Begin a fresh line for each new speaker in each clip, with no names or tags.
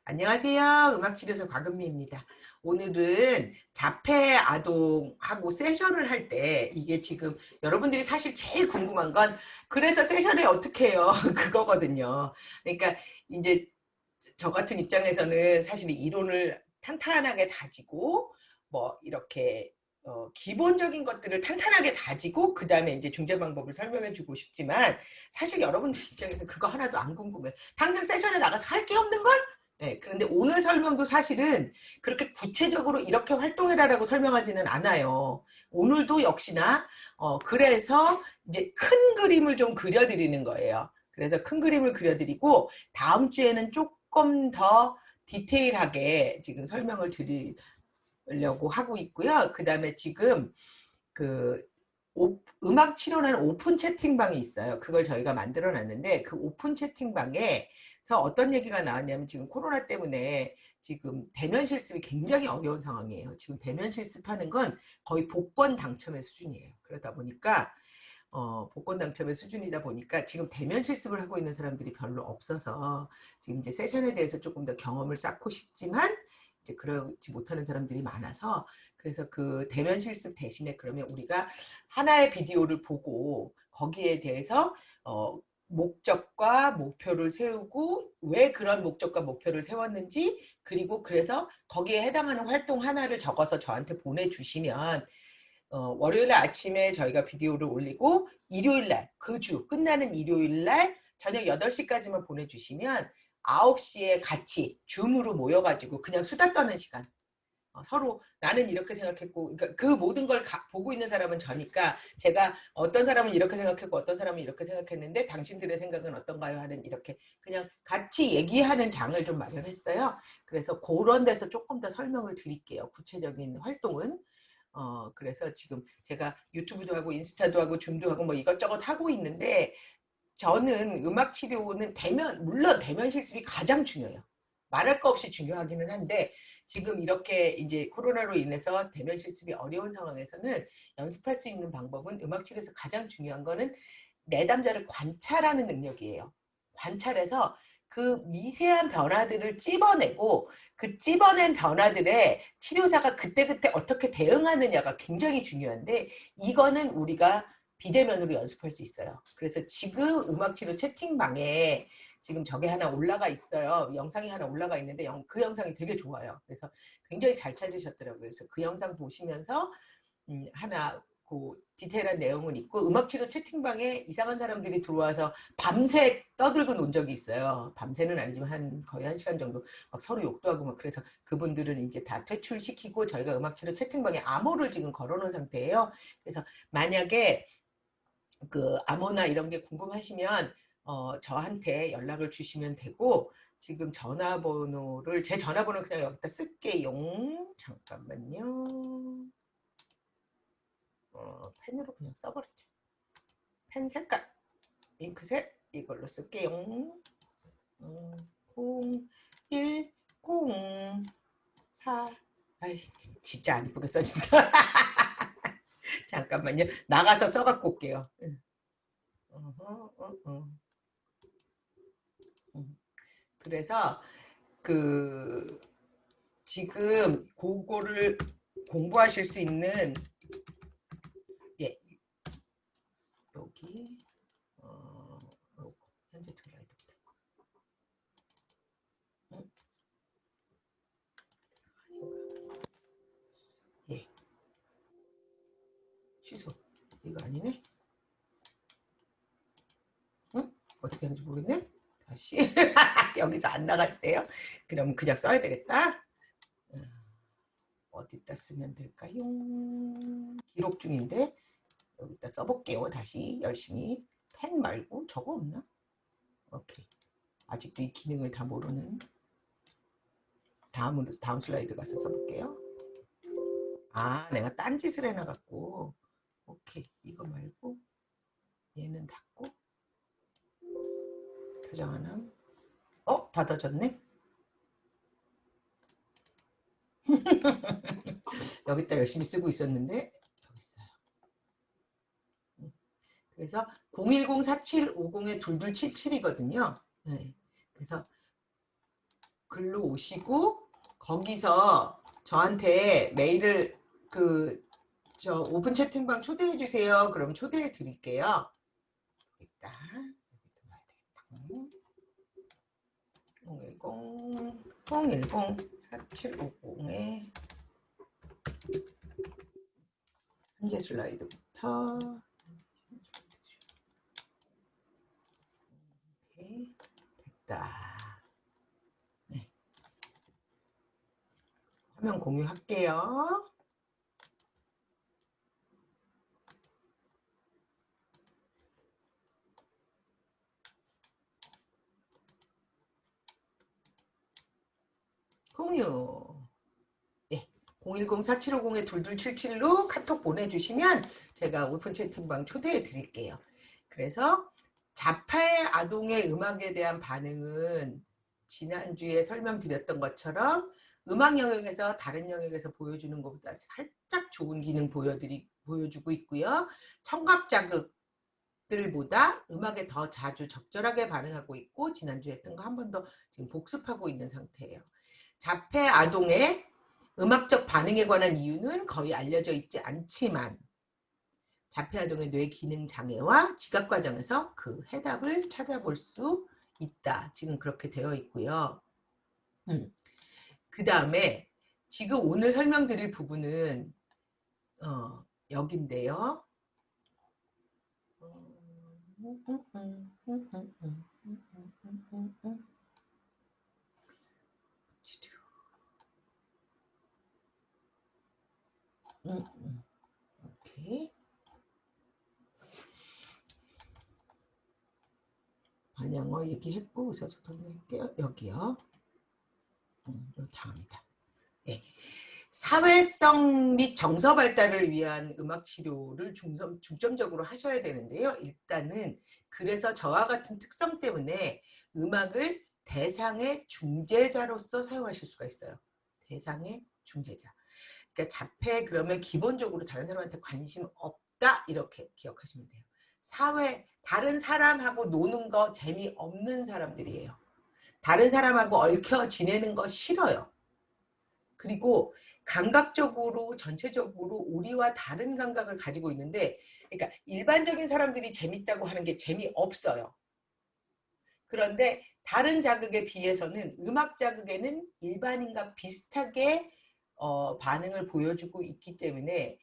안녕하세요. 음악치료소 곽은미입니다. 오늘은 자폐 아동하고 세션을 할 때 이게 지금 여러분들이 사실 제일 궁금한 건 그래서 세션에 어떻게 해요? 그거거든요. 그러니까 이제 저 같은 입장에서는 사실 이론을 탄탄하게 다지고 뭐 이렇게 기본적인 것들을 탄탄하게 다지고 그 다음에 이제 중재 방법을 설명해 주고 싶지만 사실 여러분들 입장에서 그거 하나도 안 궁금해. 당장 세션에 나가서 할 게 없는 걸? 네, 그런데 오늘 설명도 사실은 그렇게 구체적으로 이렇게 활동해라라고 설명하지는 않아요. 오늘도 역시나 그래서 이제 큰 그림을 좀 그려드리는 거예요. 그래서 큰 그림을 그려드리고 다음 주에는 조금 더 디테일하게 지금 설명을 드리려고 하고 있고요. 그 다음에 지금 그 음악 치료라는 오픈 채팅방이 있어요. 그걸 저희가 만들어 놨는데 그 오픈 채팅방에서 어떤 얘기가 나왔냐면 지금 코로나 때문에 지금 대면 실습이 굉장히 어려운 상황이에요. 지금 대면 실습하는 건 거의 복권 당첨의 수준이에요. 그러다 보니까 복권 당첨의 수준이다 보니까 지금 대면 실습을 하고 있는 사람들이 별로 없어서 지금 이제 세션에 대해서 조금 더 경험을 쌓고 싶지만 이제 그러지 못하는 사람들이 많아서 그래서 그 대면 실습 대신에 그러면 우리가 하나의 비디오를 보고 거기에 대해서 목적과 목표를 세우고 왜 그런 목적과 목표를 세웠는지 그리고 그래서 거기에 해당하는 활동 하나를 적어서 저한테 보내주시면 월요일 아침에 저희가 비디오를 올리고 일요일날 그 주 끝나는 일요일날 저녁 8시까지만 보내주시면 9시에 같이 줌으로 모여가지고 그냥 수다 떠는 시간 서로 나는 이렇게 생각했고 그러니까 그 모든 걸 보고 있는 사람은 저니까 제가 어떤 사람은 이렇게 생각했고 어떤 사람은 이렇게 생각했는데 당신들의 생각은 어떤가요? 하는 이렇게 그냥 같이 얘기하는 장을 좀 마련했어요. 그래서 그런 데서 조금 더 설명을 드릴게요. 구체적인 활동은 그래서 지금 제가 유튜브도 하고 인스타도 하고 줌도 하고 뭐 이것저것 하고 있는데 저는 음악 치료는 물론 대면 실습이 가장 중요해요. 말할 거 없이 중요하기는 한데 지금 이렇게 이제 코로나로 인해서 대면 실습이 어려운 상황에서는 연습할 수 있는 방법은 음악 치료에서 가장 중요한 거는 내담자를 관찰하는 능력이에요. 관찰해서 그 미세한 변화들을 찝어내고 그 찝어낸 변화들에 치료사가 그때그때 어떻게 대응하느냐가 굉장히 중요한데 이거는 우리가 비대면으로 연습할 수 있어요. 그래서 지금 음악치료 채팅방에 지금 저게 하나 올라가 있어요. 영상이 하나 올라가 있는데 그 영상이 되게 좋아요. 그래서 굉장히 잘 찾으셨더라고요. 그래서 그 영상 보시면서 하나 그 디테일한 내용은 있고 음악치료 채팅방에 이상한 사람들이 들어와서 밤새 떠들고 논 적이 있어요. 밤새는 아니지만 거의 1시간 정도 막 서로 욕도 하고 막 그래서 그분들은 이제 다 퇴출시키고 저희가 음악치료 채팅방에 암호를 지금 걸어놓은 상태예요. 그래서 만약에 그 암호나 이런 게 궁금하시면 저한테 연락을 주시면 되고 지금 전화번호를 제 전화번호 그냥 여기다 쓸게요. 잠깐만요. 펜으로 그냥 써버리자. 펜 색깔 잉크색 이걸로 쓸게요. 0 1 0 4 아이 진짜 안 이쁘게 써진다. 잠깐만요. 나가서 써갖고 올게요. 그래서 그 지금 그거를 공부하실 수 있는 예 여기 현재 슬라이드부터 예 취소 이거 아니네. 응? 어떻게 하는지 모르겠네. 다시 여기서 안 나가주세요. 그럼 그냥 써야 되겠다. 어디다 쓰면 될까요? 기록 중인데 여기다 써볼게요. 다시 열심히 펜 말고 저거 없나? 오케이. 아직도 이 기능을 다 모르는 다음 슬라이드 가서 써볼게요. 아 내가 딴짓을 해놔갖고 오케이 이거 말고 얘는 닫고 표정 하나 닫아졌네. 여기다 열심히 쓰고 있었는데 여기 있어요. 그래서 010-4750-2277이거든요. 네. 그래서 글로 오시고 거기서 저한테 메일을 오픈 채팅방 초대해 주세요. 그럼 초대해 드릴게요. 일단 010-4750에 현재 슬라이드부터 오케이, 됐다. 네. 화면 공유할게요. 공유. 네. 010-4750-2277로 카톡 보내주시면 제가 오픈 채팅방 초대해 드릴게요. 그래서 자폐 아동의 음악에 대한 반응은 지난주에 설명드렸던 것처럼 음악 영역에서 다른 영역에서 보여주는 것보다 살짝 좋은 기능 보여주고 있고요. 청각 자극들보다 음악에 더 자주 적절하게 반응하고 있고, 지난주에 했던 거 한 번 더 지금 복습하고 있는 상태예요. 자폐 아동의 음악적 반응에 관한 이유는 거의 알려져 있지 않지만 자폐 아동의 뇌 기능 장애와 지각 과정에서 그 해답을 찾아볼 수 있다. 지금 그렇게 되어 있고요. 그 다음에 지금 오늘 설명드릴 부분은 여긴데요. 오케이. 반영어 얘기했고 의사소통할게요. 여기요. 다음이다. 네. 사회성 및 정서 발달을 위한 음악 치료를 중점적으로 하셔야 되는데요. 일단은 그래서 저와 같은 특성 때문에 음악을 대상의 중재자로서 사용하실 수가 있어요. 대상의 중재자. 그러니까 자폐 그러면 기본적으로 다른 사람한테 관심 없다 이렇게 기억하시면 돼요. 다른 사람하고 노는 거 재미없는 사람들이에요. 다른 사람하고 얽혀 지내는 거 싫어요. 그리고 감각적으로 전체적으로 우리와 다른 감각을 가지고 있는데, 그러니까 일반적인 사람들이 재밌다고 하는 게 재미없어요. 그런데 다른 자극에 비해서는 음악 자극에는 일반인과 비슷하게 반응을 보여주고 있기 때문에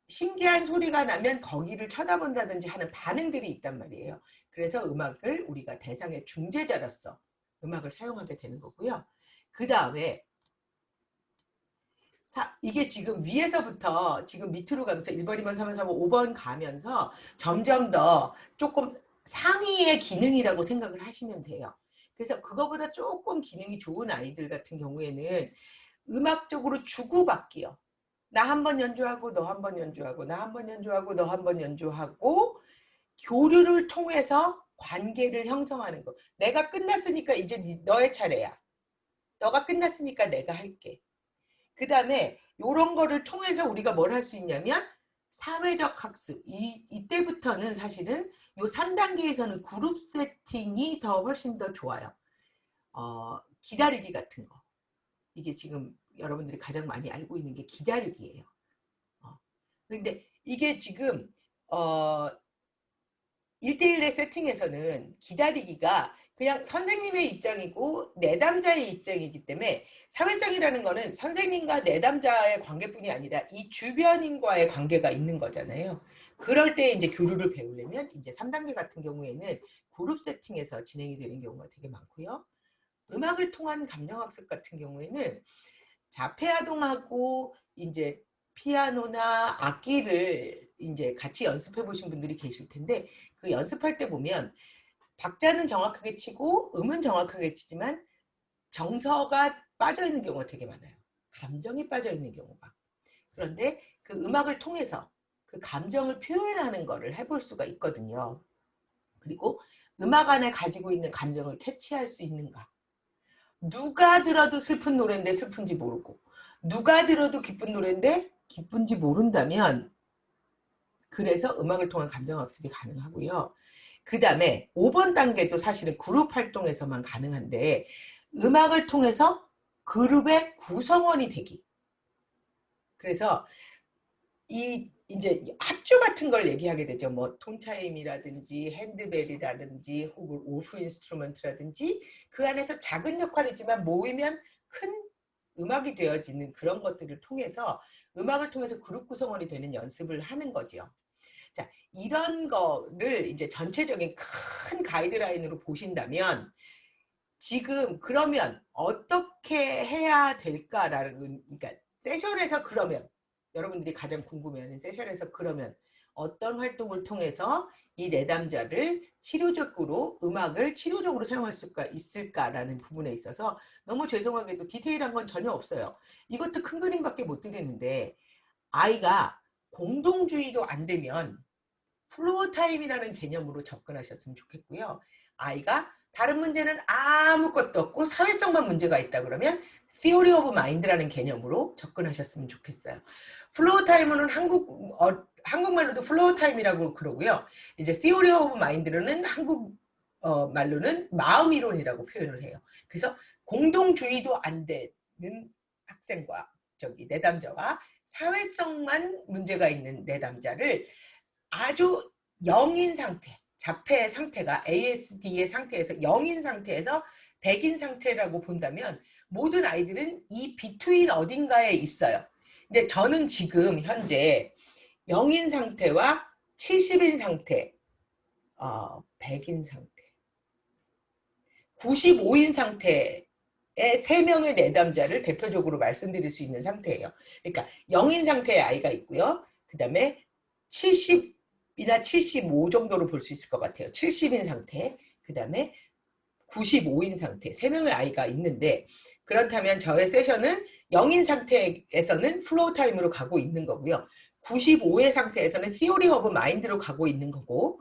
신기한 소리가 나면 거기를 쳐다본다든지 하는 반응들이 있단 말이에요. 그래서 음악을 우리가 대상의 중재자로서 음악을 사용하게 되는 거고요. 그 다음에 이게 지금 위에서부터 지금 밑으로 가면서 1번, 2번, 3번, 4번, 5번 가면서 점점 더 조금 상위의 기능이라고 생각을 하시면 돼요. 그래서 그거보다 조금 기능이 좋은 아이들 같은 경우에는 음악적으로 주고받기요. 나 한 번 연주하고 너 한 번 연주하고 나 한 번 연주하고 너 한 번 연주하고 교류를 통해서 관계를 형성하는 거. 내가 끝났으니까 이제 너의 차례야. 너가 끝났으니까 내가 할게. 그 다음에 이런 거를 통해서 우리가 뭘 할 수 있냐면 사회적 학습. 이때부터는 사실은 요 3단계에서는 그룹 세팅이 더 훨씬 더 좋아요. 기다리기 같은 거. 이게 지금 여러분들이 가장 많이 알고 있는 게 기다리기예요. 그런데 이게 지금 1대1의 세팅에서는 기다리기가 그냥 선생님의 입장이고 내담자의 입장이기 때문에 사회성이라는 거는 선생님과 내담자의 관계뿐이 아니라 이 주변인과의 관계가 있는 거잖아요. 그럴 때 이제 교류를 배우려면 이제 3단계 같은 경우에는 그룹 세팅에서 진행이 되는 경우가 되게 많고요. 음악을 통한 감정학습 같은 경우에는 자폐아동하고 이제 피아노나 악기를 이제 같이 연습해 보신 분들이 계실 텐데, 그 연습할 때 보면 박자는 정확하게 치고 음은 정확하게 치지만 정서가 빠져 있는 경우가 되게 많아요. 감정이 빠져 있는 경우가. 그런데 그 음악을 통해서 그 감정을 표현하는 거를 해볼 수가 있거든요. 그리고 음악 안에 가지고 있는 감정을 캐치할 수 있는가. 누가 들어도 슬픈 노래인데 슬픈지 모르고, 누가 들어도 기쁜 노래인데 기쁜지 모른다면, 그래서 음악을 통한 감정학습이 가능하고요. 그 다음에 5번 단계도 사실은 그룹 활동에서만 가능한데, 음악을 통해서 그룹의 구성원이 되기. 그래서 이제 합주 같은 걸 얘기하게 되죠. 뭐 톤차임이라든지 핸드벨이라든지 혹은 오프 인스트루먼트라든지 그 안에서 작은 역할이지만 모이면 큰 음악이 되어지는 그런 것들을 통해서 음악을 통해서 그룹 구성원이 되는 연습을 하는 거죠. 자, 이런 거를 이제 전체적인 큰 가이드라인으로 보신다면 지금 그러면 어떻게 해야 될까라는, 그러니까 세션에서 그러면 여러분들이 가장 궁금해하는 세션에서 그러면 어떤 활동을 통해서 이 내담자를 치료적으로 음악을 치료적으로 사용할 수가 있을까라는 부분에 있어서 너무 죄송하게도 디테일한 건 전혀 없어요. 이것도 큰 그림밖에 못 드리는데 아이가 공동주의도 안 되면 플로어 타임이라는 개념으로 접근하셨으면 좋겠고요. 아이가 다른 문제는 아무것도 없고 사회성만 문제가 있다 그러면 Theory of Mind라는 개념으로 접근하셨으면 좋겠어요. 플로어 타임은 한국말로도 플로어 타임이라고 그러고요. 이제 Theory of Mind로는 한국 말로는 마음 이론이라고 표현을 해요. 그래서 공동주의도 안 되는 학생과 내담자와 사회성만 문제가 있는 내담자를 아주 영인 상태, 자폐 상태가 ASD의 상태에서 영인 상태에서 백인 상태라고 본다면 모든 아이들은 이 비트윈 어딘가에 있어요. 근데 저는 지금 현재 영인 상태와 70인 상태, 100인 상태, 95인 상태의 3명의 내담자를 대표적으로 말씀드릴 수 있는 상태예요. 그러니까 영인 상태의 아이가 있고요. 그 다음에 70이나 75 정도로 볼 수 있을 것 같아요. 70인 상태, 그 다음에 95인 상태, 3명의 아이가 있는데 그렇다면 저의 세션은 영인 상태에서는 플로우 타임으로 가고 있는 거고요. 95의 상태에서는 Theory of Mind로 가고 있는 거고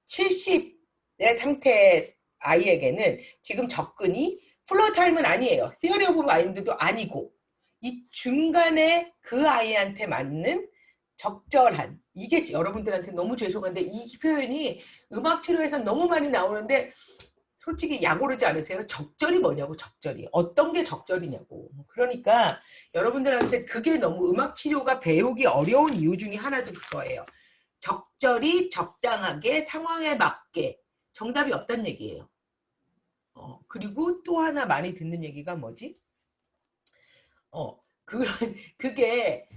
70의 상태 아이에게는 지금 접근이 플로우 타임은 아니에요. Theory of Mind도 아니고 이 중간에 그 아이한테 맞는 적절한, 이게 여러분들한테 너무 죄송한데 이 표현이 음악 치료에서 너무 많이 나오는데 솔직히 약오르지 않으세요? 적절이 뭐냐고. 적절이 어떤 게 적절이냐고. 그러니까 여러분들한테 그게 너무 음악 치료가 배우기 어려운 이유 중에 하나도 그거예요. 적절히 적당하게 상황에 맞게. 정답이 없다는 얘기예요. 그리고 또 하나 많이 듣는 얘기가 뭐지? 그런 그게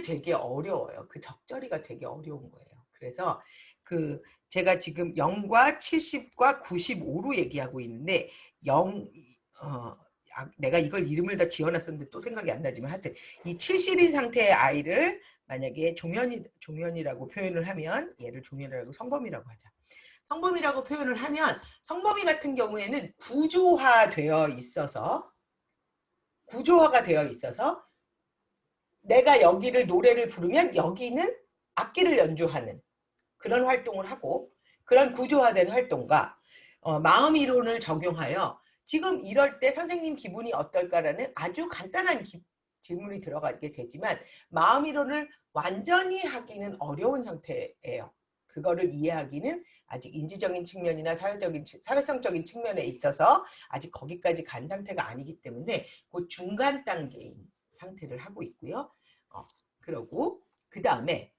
되게 어려워요. 그 적절히가 되게 어려운 거예요. 그래서 제가 지금 0과 70과 95로 얘기하고 있는데 0 내가 이걸 이름을 다 지어놨었는데 또 생각이 안 나지만 하여튼 이 70인 상태의 아이를 만약에 종현이라고 표현을 하면 얘를 종현이라고 성범이라고 하자. 성범이라고 표현을 하면 성범이 같은 경우에는 구조화가 되어 있어서 내가 여기를 노래를 부르면 여기는 악기를 연주하는 그런 활동을 하고 그런 구조화된 활동과 마음 이론을 적용하여 지금 이럴 때 선생님 기분이 어떨까라는 아주 간단한 질문이 들어가게 되지만 마음 이론을 완전히 하기는 어려운 상태예요. 그거를 이해하기는 아직 인지적인 측면이나 사회성적인 측면에 있어서 아직 거기까지 간 상태가 아니기 때문에 그 중간 단계인 상태를 하고 있고요. 그러고 그 다음에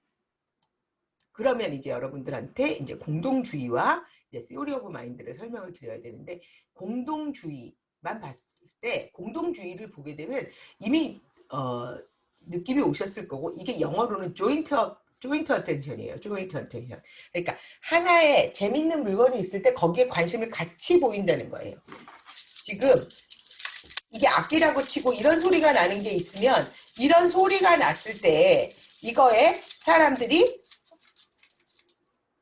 그러면 이제 여러분들한테 이제 공동주의와 이제 Theory of Mind를 설명을 드려야 되는데 공동주의만 봤을 때 공동주의를 보게 되면 이미 느낌이 오셨을 거고 이게 영어로는 joint attention이에요. joint attention. 그러니까 하나의 재밌는 물건이 있을 때 거기에 관심을 같이 보인다는 거예요. 지금 이게 악기라고 치고 이런 소리가 나는 게 있으면 이런 소리가 났을 때 이거에 사람들이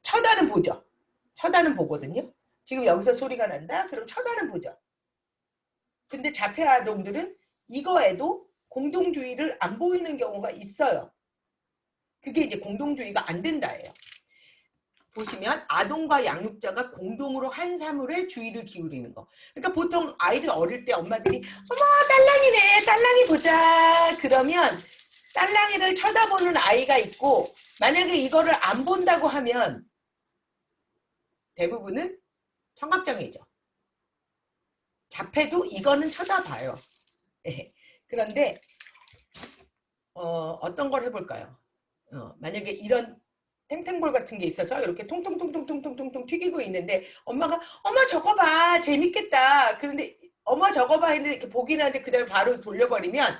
쳐다는 보죠. 쳐다는 보거든요. 지금 여기서 소리가 난다? 그럼 쳐다는 보죠. 근데 자폐 아동들은 이거에도 공동주의를 안 보이는 경우가 있어요. 그게 이제 공동주의가 안 된다예요. 보시면 아동과 양육자가 공동으로 한 사물에 주의를 기울이는 거. 그러니까 보통 아이들 어릴 때 엄마들이 어머 딸랑이네 딸랑이 보자 그러면 딸랑이를 쳐다보는 아이가 있고 만약에 이거를 안 본다고 하면 대부분은 청각장애죠. 자폐도 이거는 쳐다봐요. 예. 그런데 어떤 걸 해볼까요? 만약에 이런 탱탱볼 같은 게 있어서 이렇게 통통통통통통통 튀기고 있는데 엄마가 엄마 저거 봐 재밌겠다. 그런데 엄마 저거 봐 했는데 이렇게 보긴 하는데 그 다음에 바로 돌려버리면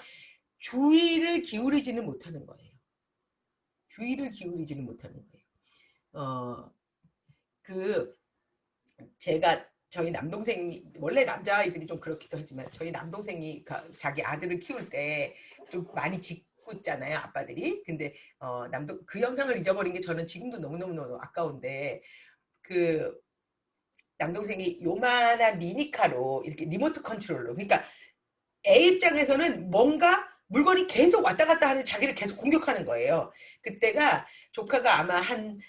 주의를 기울이지는 못하는 거예요. 주의를 기울이지는 못하는 거예요. 그 제가 저희 남동생이 원래 남자아이들이 좀 그렇기도 하지만 저희 남동생이 자기 아들을 키울 때 좀 많이 짓궂잖아요 아빠들이. 근데 그 영상을 잊어버린 게 저는 지금도 너무너무 아까운데 그 남동생이 요만한 미니카로 이렇게 리모트 컨트롤러 그러니까 애 입장에서는 뭔가 물건이 계속 왔다 갔다 하는 자기를 계속 공격하는 거예요. 그때가 조카가 아마 한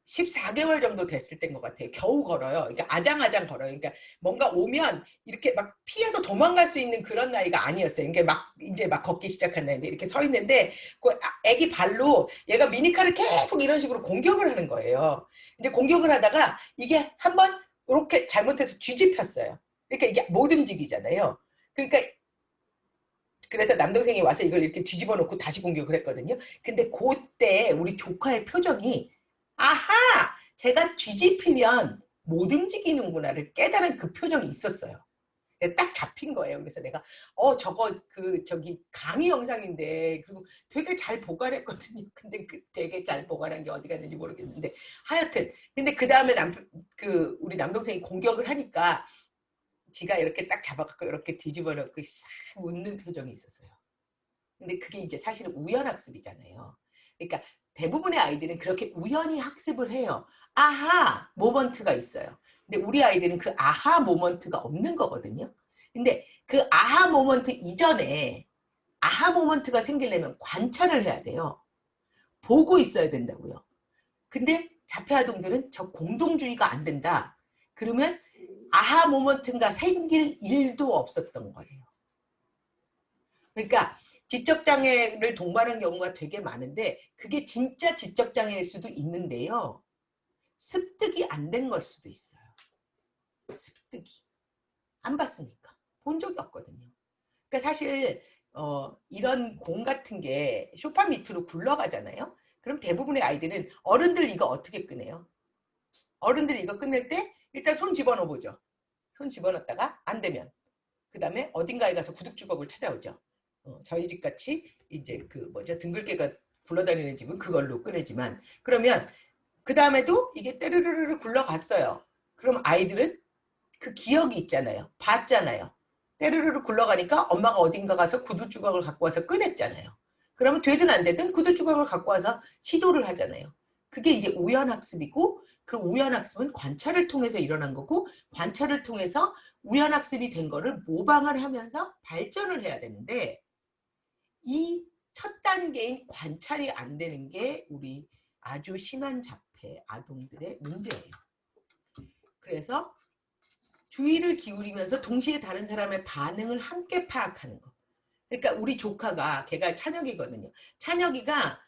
14개월 정도 됐을 때인 것 같아요. 겨우 걸어요. 그러니까 아장아장 걸어요. 그러니까 뭔가 오면 이렇게 막 피해서 도망갈 수 있는 그런 나이가 아니었어요. 그러니까 이제 막 걷기 시작한 나이인데 이렇게 서 있는데 그 애기 발로 얘가 미니카를 계속 이런 식으로 공격을 하는 거예요. 이제 공격을 하다가 이게 한번 이렇게 잘못해서 뒤집혔어요. 그러니까 이게 못 움직이잖아요. 그러니까 그래서 남동생이 와서 이걸 이렇게 뒤집어 놓고 다시 공격을 했거든요. 근데 그때 우리 조카의 표정이 아하! 제가 뒤집히면 못 움직이는구나를 깨달은 그 표정이 있었어요. 딱 잡힌 거예요. 그래서 내가 저거 저기 강의 영상인데 그리고 되게 잘 보관했거든요. 근데 되게 잘 보관한 게 어디 갔는지 모르겠는데 하여튼 근데 그 다음에 우리 남동생이 공격을 하니까 지가 이렇게 딱 잡아갖고 이렇게 뒤집어 놓고 싹 웃는 표정이 있었어요. 근데 그게 이제 사실은 우연학습이잖아요. 그러니까 대부분의 아이들은 그렇게 우연히 학습을 해요. 아하 모먼트가 있어요. 근데 우리 아이들은 그 아하 모먼트가 없는 거거든요. 근데 그 아하 모먼트 이전에 아하 모먼트가 생기려면 관찰을 해야 돼요. 보고 있어야 된다고요. 근데 자폐아동들은 저 공동주의가 안 된다. 그러면 아하 모먼트가 생길 일도 없었던 거예요. 그러니까 지적장애를 동반한 경우가 되게 많은데 그게 진짜 지적장애일 수도 있는데요. 습득이 안 된 걸 수도 있어요. 습득이. 안 봤으니까. 본 적이 없거든요. 그러니까 사실 이런 공 같은 게 소파 밑으로 굴러가잖아요. 그럼 대부분의 아이들은 어른들 이거 어떻게 꺼내요? 어른들이 이거 꺼낼 때 일단 손 집어넣어 보죠. 손 집어넣었다가 안 되면 그 다음에 어딘가에 가서 구둑주걱을 찾아오죠. 저희 집 같이 이제 등글개가 굴러다니는 집은 그걸로 꺼내지만 그러면 그 다음에도 이게 때르르르 굴러갔어요. 그럼 아이들은 그 기억이 있잖아요. 봤잖아요. 때르르르 굴러가니까 엄마가 어딘가 가서 구두주걱을 갖고 와서 꺼냈잖아요. 그러면 되든 안 되든 구두주걱을 갖고 와서 시도를 하잖아요. 그게 이제 우연학습이고 그 우연학습은 관찰을 통해서 일어난 거고 관찰을 통해서 우연학습이 된 거를 모방을 하면서 발전을 해야 되는데 이 첫 단계인 관찰이 안 되는 게 우리 아주 심한 자폐 아동들의 문제예요. 그래서 주의를 기울이면서 동시에 다른 사람의 반응을 함께 파악하는 거. 그러니까 우리 조카가 걔가 찬혁이거든요. 찬혁이가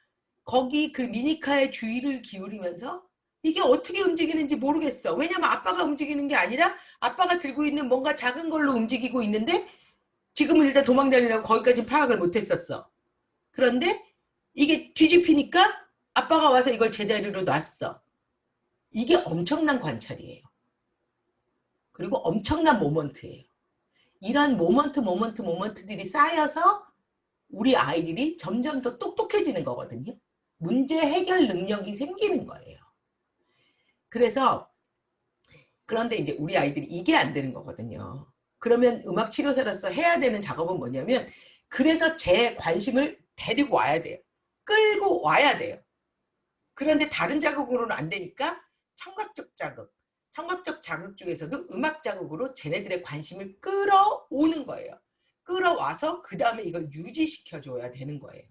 거기 그 미니카의 주의를 기울이면서 이게 어떻게 움직이는지 모르겠어. 왜냐면 아빠가 움직이는 게 아니라 아빠가 들고 있는 뭔가 작은 걸로 움직이고 있는데 지금은 일단 도망다니라고 거기까지 파악을 못했었어. 그런데 이게 뒤집히니까 아빠가 와서 이걸 제자리로 놨어. 이게 엄청난 관찰이에요. 그리고 엄청난 모먼트예요. 이런 모먼트들이 쌓여서 우리 아이들이 점점 더 똑똑해지는 거거든요. 문제 해결 능력이 생기는 거예요. 그래서 그런데 이제 우리 아이들이 이게 안 되는 거거든요. 그러면 음악치료사로서 해야 되는 작업은 뭐냐면 그래서 제 관심을 데리고 와야 돼요. 끌고 와야 돼요. 그런데 다른 자극으로는 안 되니까 청각적 자극, 청각적 자극 중에서도 음악 자극으로 쟤네들의 관심을 끌어오는 거예요. 끌어와서 그 다음에 이걸 유지시켜줘야 되는 거예요.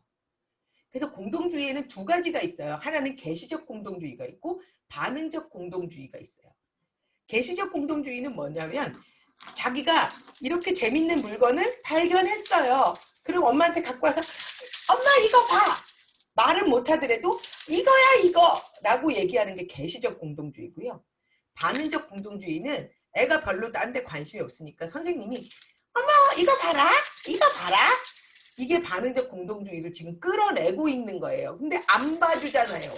그래서 공동주의에는 두 가지가 있어요. 하나는 개시적 공동주의가 있고 반응적 공동주의가 있어요. 개시적 공동주의는 뭐냐면 자기가 이렇게 재밌는 물건을 발견했어요. 그럼 엄마한테 갖고 와서 엄마 이거 봐. 말은 못하더라도 이거야 이거 라고 얘기하는 게 개시적 공동주의고요. 반응적 공동주의는 애가 별로 딴 데 관심이 없으니까 선생님이 어머 이거 봐라 이거 봐라 이게 반응적 공동주의를 지금 끌어내고 있는 거예요. 근데 안 봐주잖아요.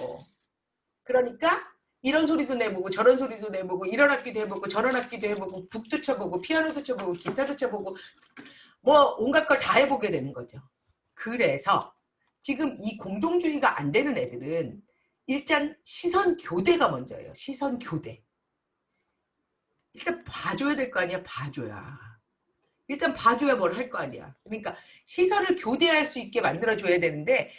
그러니까 이런 소리도 내보고 저런 소리도 내보고 이런 악기도 해보고 저런 악기도 해보고 북도 쳐보고 피아노도 쳐보고 기타도 쳐보고 뭐 온갖 걸 다 해보게 되는 거죠. 그래서 지금 이 공동주의가 안 되는 애들은 일단 시선 교대가 먼저예요. 시선 교대. 일단 봐줘야 될 거 아니야. 봐줘야. 일단 봐줘야 뭘 할 거 아니야. 그러니까 시선을 교대할 수 있게 만들어줘야 되는데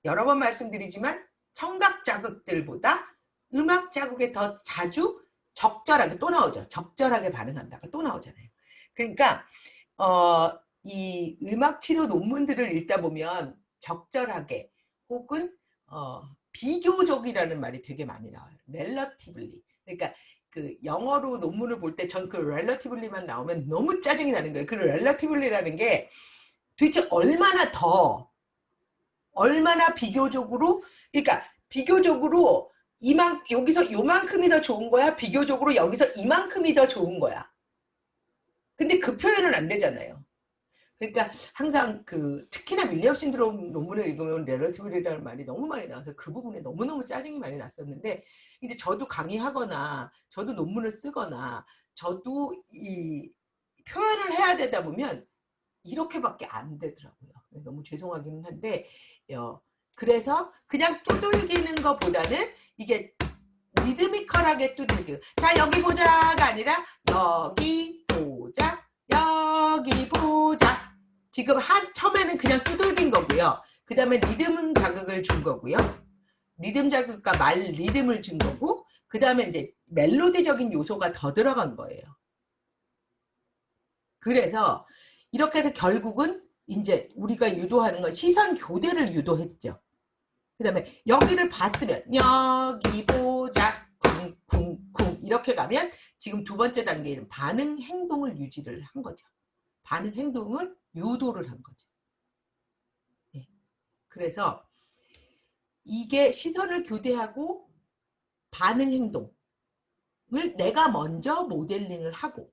여러 번 말씀드리지만 청각 자극들보다 음악 자극에 더 자주 적절하게 또 나오죠. 적절하게 반응한다가 또 나오잖아요. 그러니까 이 음악 치료 논문들을 읽다 보면 적절하게 혹은 비교적이라는 말이 되게 많이 나와요. relatively. 그러니까 그 영어로 논문을 볼 때 전 그 relatively만 나오면 너무 짜증이 나는 거예요. 그 relativelly라는 게 도대체 얼마나 비교적으로 그러니까 비교적으로 여기서 요만큼이 더 좋은 거야? 비교적으로 여기서 이만큼이 더 좋은 거야. 근데 그 표현은 안 되잖아요. 그러니까 항상 특히나 윌리엄 신드롬 논문을 읽으면 렐러티브리라는 말이 너무 많이 나와서 그 부분에 너무너무 짜증이 많이 났었는데 이제 저도 강의하거나 저도 논문을 쓰거나 저도 이 표현을 해야 되다 보면 이렇게밖에 안 되더라고요. 너무 죄송하기는 한데 그래서 그냥 두들기는 것보다는 이게 리드미컬하게 두들기는 자 여기 보자가 아니라 여기 보자 여기 보자 지금 처음에는 그냥 두들긴 거고요. 그 다음에 리듬 자극을 준 거고요. 리듬 자극과 말 리듬을 준 거고 그 다음에 이제 멜로디적인 요소가 더 들어간 거예요. 그래서 이렇게 해서 결국은 이제 우리가 유도하는 건 시선 교대를 유도했죠. 그 다음에 여기를 봤으면 여기 보자 쿵쿵쿵 이렇게 가면 지금 두 번째 단계는 반응 행동을 유지를 한 거죠. 반응 행동을 유도를 한 거죠. 네. 그래서 이게 시선을 교대하고 반응 행동을 내가 먼저 모델링을 하고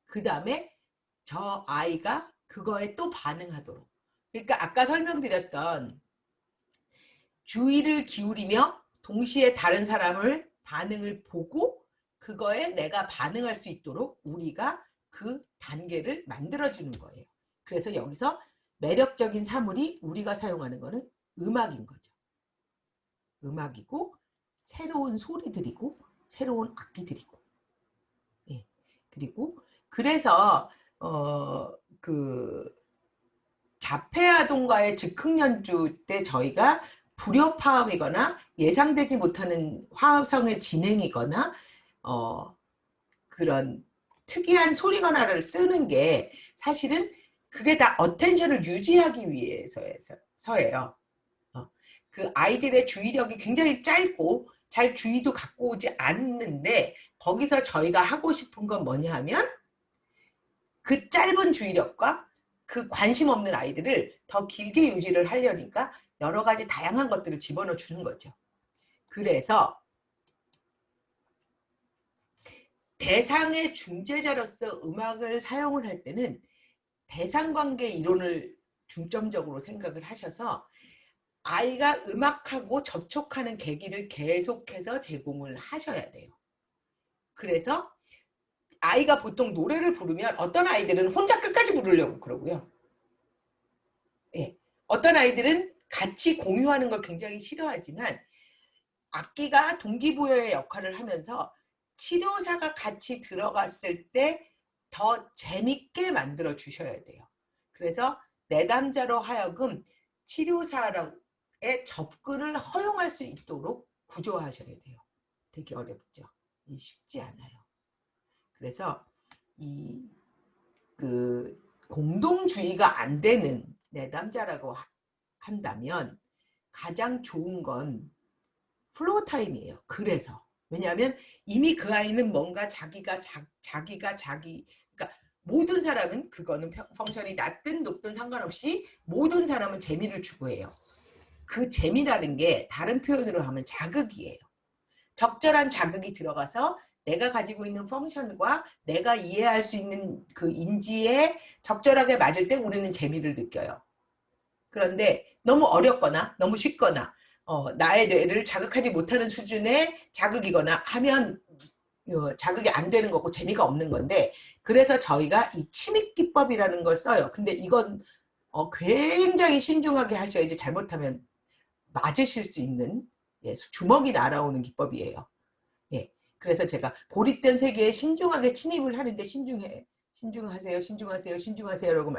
그 다음에 저 아이가 그거에 또 반응하도록 그러니까 아까 설명드렸던 주의를 기울이며 동시에 다른 사람을 반응을 보고 그거에 내가 반응할 수 있도록 우리가 그 단계를 만들어주는 거예요. 그래서 여기서 매력적인 사물이 우리가 사용하는 거는 음악인 거죠. 음악이고 새로운 소리들이고 새로운 악기들이고 예. 그리고 그래서 그 자폐아동과의 즉흥 연주 때 저희가 불협화음이거나 예상되지 못하는 화성의 진행이거나 그런 특이한 소리거나를 쓰는 게 사실은 그게 다 어텐션을 유지하기 위해서예요. 그 아이들의 주의력이 굉장히 짧고 잘 주의도 갖고 오지 않는데 거기서 저희가 하고 싶은 건 뭐냐 하면 그 짧은 주의력과 그 관심 없는 아이들을 더 길게 유지를 하려니까 여러 가지 다양한 것들을 집어넣어 주는 거죠. 그래서 대상의 중재자로서 음악을 사용을 할 때는 대상관계 이론을 중점적으로 생각을 하셔서 아이가 음악하고 접촉하는 계기를 계속해서 제공을 하셔야 돼요. 그래서 아이가 보통 노래를 부르면 어떤 아이들은 혼자 끝까지 부르려고 그러고요. 예. 어떤 아이들은 같이 공유하는 걸 굉장히 싫어하지만 악기가 동기부여의 역할을 하면서 치료사가 같이 들어갔을 때 더 재밌게 만들어 주셔야 돼요. 그래서 내담자로 하여금 치료사의 접근을 허용할 수 있도록 구조하셔야 돼요. 되게 어렵죠. 쉽지 않아요. 그래서 그 공동주의가 안 되는 내담자라고 한다면 가장 좋은 건 플로우 타임이에요. 그래서 왜냐하면 이미 그 아이는 뭔가 자기가 그러니까 모든 사람은 그거는 펑션이 낮든 높든 상관없이 모든 사람은 재미를 추구해요. 그 재미라는 게 다른 표현으로 하면 자극이에요. 적절한 자극이 들어가서 내가 가지고 있는 펑션과 내가 이해할 수 있는 그 인지에 적절하게 맞을 때 우리는 재미를 느껴요. 그런데 너무 어렵거나 너무 쉽거나 나의 뇌를 자극하지 못하는 수준의 자극이거나 하면 자극이 안 되는 거고 재미가 없는 건데, 그래서 저희가 이 침입 기법이라는 걸 써요. 근데 이건 굉장히 신중하게 하셔야지 잘못하면 맞으실 수 있는, 예, 주먹이 날아오는 기법이에요. 예. 그래서 제가 고립된 세계에 신중하게 침입을 하는데, 신중하세요, 신중하세요, 신중하세요라고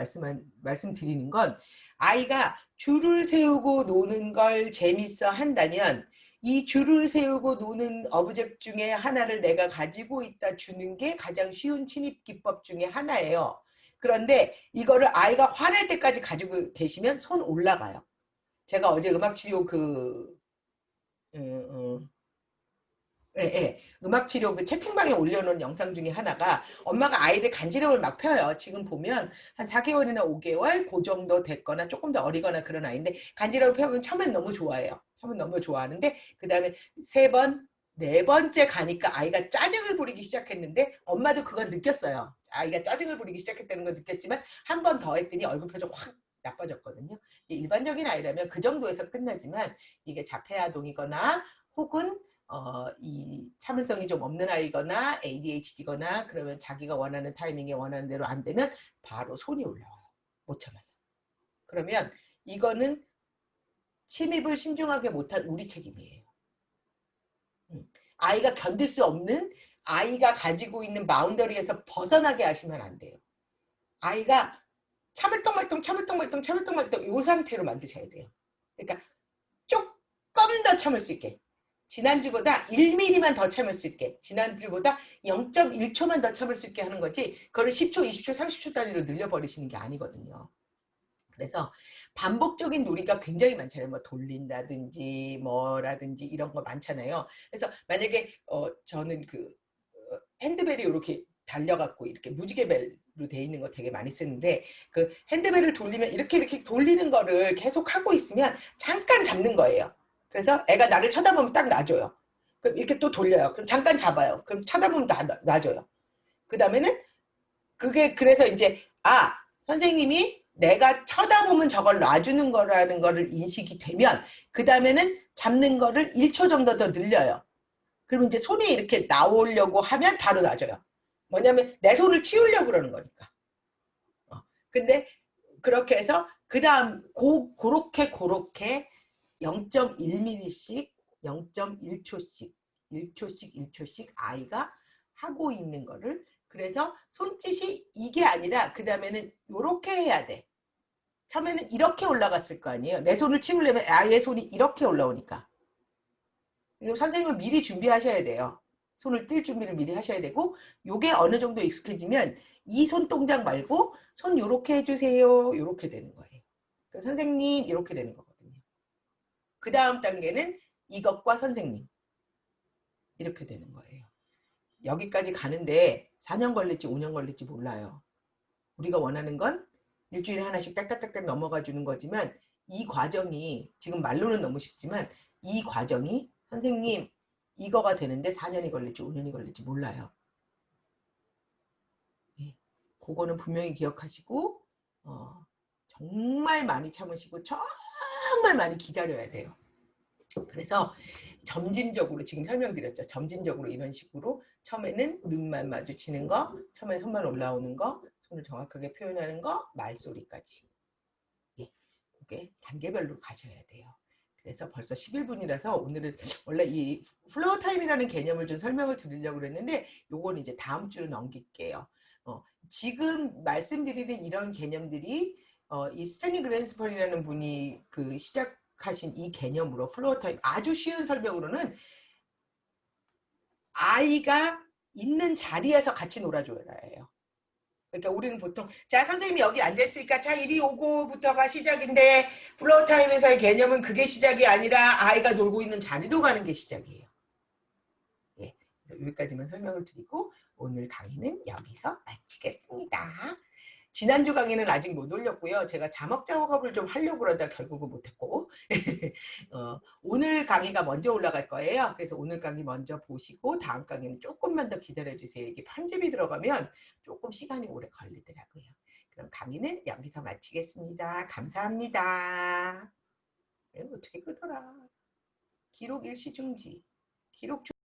말씀드리는 건, 아이가 줄을 세우고 노는 걸 재밌어 한다면 이 줄을 세우고 노는 어브젝트 중에 하나를 내가 가지고 있다 주는 게 가장 쉬운 침입 기법 중에 하나예요. 그런데 이거를 아이가 화낼 때까지 가지고 계시면 손 올라가요. 제가 어제 음악치료 예, 예. 음악치료 그 채팅방에 올려놓은 영상 중에 하나가, 엄마가 아이를 간지럼을 막 펴요. 지금 보면 한 4개월이나 5개월 그 정도 됐거나 조금 더 어리거나 그런 아이인데, 간지럼을 펴보면 처음엔 너무 좋아해요. 처음엔 너무 좋아하는데 그 다음에 3번, 4번째 가니까 아이가 짜증을 부리기 시작했는데, 엄마도 그건 느꼈어요. 아이가 짜증을 부리기 시작했다는 걸 느꼈지만 한 번 더 했더니 얼굴 표정 확 나빠졌거든요. 일반적인 아이라면 그 정도에서 끝나지만, 이게 자폐아동이거나 혹은 이 참을성이 좀 없는 아이거나 ADHD거나 그러면 자기가 원하는 타이밍에 원하는 대로 안 되면 바로 손이 올라와요. 못 참아서. 그러면 이거는 침입을 신중하게 못한 우리 책임이에요. 아이가 견딜 수 없는, 아이가 가지고 있는 바운더리에서 벗어나게 하시면 안 돼요. 아이가 참을떡말떡 이 상태로 만드셔야 돼요. 그러니까 조금 더 참을 수 있게, 지난주보다 1mm만 더 참을 수 있게, 지난주보다 0.1초만 더 참을 수 있게 하는 거지, 그걸 10초, 20초, 30초 단위로 늘려버리시는 게 아니거든요. 그래서 반복적인 놀이가 굉장히 많잖아요. 뭐 돌린다든지 뭐라든지 이런 거 많잖아요. 그래서 만약에 저는 그 핸드벨이 이렇게 달려갖고 이렇게 무지개벨로 돼 있는 거 되게 많이 쓰는데, 그 핸드벨을 돌리면 이렇게 돌리는 거를 계속 하고 있으면 잠깐 잡는 거예요. 그래서 애가 나를 쳐다보면 딱 놔줘요. 그럼 이렇게 또 돌려요. 그럼 잠깐 잡아요. 그럼 쳐다보면 놔줘요. 그 다음에는 그게, 그래서 이제 선생님이 내가 쳐다보면 저걸 놔주는 거라는 거를 인식이 되면 그 다음에는 잡는 거를 1초 정도 더 늘려요. 그러면 이제 손이 이렇게 나오려고 하면 바로 놔줘요. 뭐냐면 내 손을 치우려고 그러는 거니까. 근데 그렇게 해서 그 다음 그렇게 0.1mm씩 0.1초씩 1초씩 아이가 하고 있는 거를, 그래서 손짓이 이게 아니라 그 다음에는 이렇게 해야 돼. 처음에는 이렇게 올라갔을 거 아니에요. 내 손을 치우려면 아이의 손이 이렇게 올라오니까. 이거 선생님을 미리 준비하셔야 돼요. 손을 뗄 준비를 미리 하셔야 되고, 요게 어느 정도 익숙해지면 이 손 동작 말고 손 요렇게 해주세요, 요렇게 되는 거예요. 선생님 이렇게 되는 거거든요. 그 다음 단계는 이것과 선생님 이렇게 되는 거예요. 여기까지 가는데 4년 걸릴지 5년 걸릴지 몰라요. 우리가 원하는 건 일주일에 하나씩 딱딱딱딱 넘어가 주는 거지만, 이 과정이 지금 말로는 너무 쉽지만 이 과정이 선생님 이거가 되는데 4년이 걸릴지 5년이 걸릴지 몰라요. 예, 그거는 분명히 기억하시고 정말 많이 참으시고 정말 많이 기다려야 돼요. 그래서 점진적으로, 지금 설명드렸죠. 점진적으로 이런 식으로 처음에는 눈만 마주치는 거, 처음에 손만 올라오는 거, 손을 정확하게 표현하는 거, 말소리까지. 예, 그게 단계별로 가셔야 돼요. 그래서 벌써 11분이라서 오늘은 원래 이 플로어 타임이라는 개념을 좀 설명을 드리려고 그랬는데, 요건 이제 다음 주로 넘길게요. 지금 말씀드리는 이런 개념들이 이 스탠리 그랜스펀이라는 분이 그 시작하신 이 개념으로, 플로어 타임 아주 쉬운 설명으로는 아이가 있는 자리에서 같이 놀아줘야 해요. 그러니까 우리는 보통 자 선생님이 여기 앉아있으니까 자 이리 오고부터가 시작인데, 플로어 타임에서의 개념은 그게 시작이 아니라 아이가 놀고 있는 자리로 가는 게 시작이에요. 예, 그래서 여기까지만 설명을 드리고 오늘 강의는 여기서 마치겠습니다. 지난주 강의는 아직 못 올렸고요. 제가 자막 작업을 좀 하려고 그러다 결국은 못했고 오늘 강의가 먼저 올라갈 거예요. 그래서 오늘 강의 먼저 보시고 다음 강의는 조금만 더 기다려주세요. 이게 편집이 들어가면 조금 시간이 오래 걸리더라고요. 그럼 강의는 여기서 마치겠습니다. 감사합니다. 이거 어떻게 끄더라. 기록 일시 중지. 기록